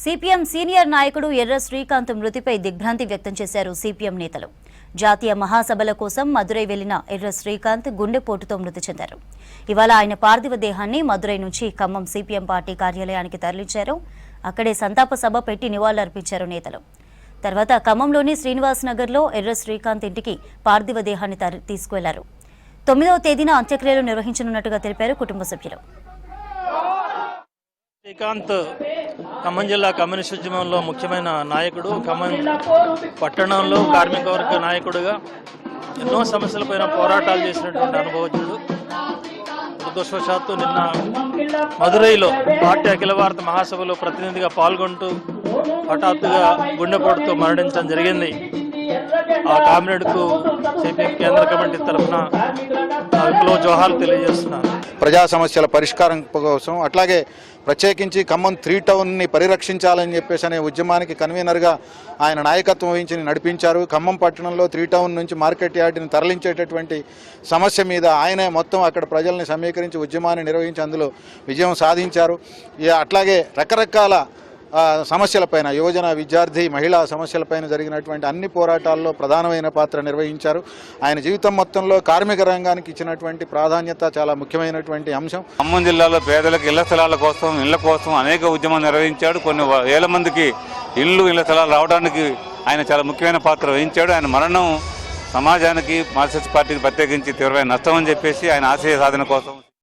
CPM senior నాయకుడు ఎర్ర శ్రీకాంత్ మృతిపై దిగ్భ్రాంతి వ్యక్తం చేశారు సిపిఎం నేతలు. జాతీయ మహాసభల కోసం మదురై వెళ్లిన ఎర్ర శ్రీకాంత్ గుండెపోటుతో మృతి చెందారు. ఇవాళ ఆయన పార్థివ దేహాన్ని మదురై నుంచి ఖమ్మం సిపిఎం పార్టీ కార్యాలయానికి తరలించారు. అక్కడే సంతాప సభ పెట్టి నివాళులర్పించారు నేతలు. తర్వాత ఖమ్మంలోని శ్రీనివాస్ నగర్లో ఎర్ర శ్రీకాంత్ ఇంటికి పార్థివ దేహాన్ని తీసుకువెళ్లారు. 9వ తేదీన అంత్యక్రియలు నిర్వహించనున్నట్టుగా తెలిపారు కుటుంబ సభ్యులు. శ్రీకాంత్ ఖమ్మం జిల్లా కమ్యూనిస్ట్ ఉద్యమంలో ముఖ్యమైన నాయకుడు. ఖమ్మం పట్టణంలో కార్మిక వర్గ నాయకుడుగా ఎన్నో సమస్యలపైన పోరాటాలు చేసినటువంటి అనుభవజ్ఞుడు. దురదృష్టవశాత్తు నిన్న మదురైలో పార్టీ అఖిల భారత మహాసభలో ప్రతినిధిగా పాల్గొంటూ హఠాత్తుగా గుండెపోటుతో మరణించడం జరిగింది. ఆ కామ్రేడ్కు సిపిఎం కేంద్ర కమిటీ తరఫున విప్లవ జోహార్లు తెలియజేస్తున్నారు. ప్రజా సమస్యల పరిష్కారం కోసం అట్లాగే ప్రత్యేకించి ఖమ్మం 3 టౌన్ని పరిరక్షించాలని చెప్పేసి అనే ఉద్యమానికి కన్వీనర్గా ఆయన నాయకత్వం వహించి నడిపించారు. ఖమ్మం పట్టణంలో 3 టౌన్ నుంచి మార్కెట్ యార్డ్ని తరలించేటటువంటి సమస్య మీద ఆయనే మొత్తం అక్కడ ప్రజల్ని సమీకరించి ఉద్యమాన్ని నిర్వహించి అందులో విజయం సాధించారు. అట్లాగే రకరకాల సమస్యలపైన యువజన విద్యార్థి మహిళా సమస్యలపైన జరిగినటువంటి అన్ని పోరాటాల్లో ప్రధానమైన పాత్ర నిర్వహించారు. ఆయన జీవితం మొత్తంలో కార్మిక రంగానికి ఇచ్చినటువంటి ప్రాధాన్యత చాలా ముఖ్యమైనటువంటి అంశం. ఖమ్మం జిల్లాలో పేదలకు ఇళ్ల స్థలాల కోసం ఇళ్ల కోసం అనేక ఉద్యమాలు నిర్వహించాడు. కొన్ని వేల మందికి ఇళ్ల స్థలాలు రావడానికి ఆయన చాలా ముఖ్యమైన పాత్ర వహించాడు. ఆయన మరణం సమాజానికి మార్క్సిస్ట్ పార్టీకి ప్రత్యేకించి తీవ్రమైన నష్టం అని చెప్పేసి ఆయన ఆశయ సాధన కోసం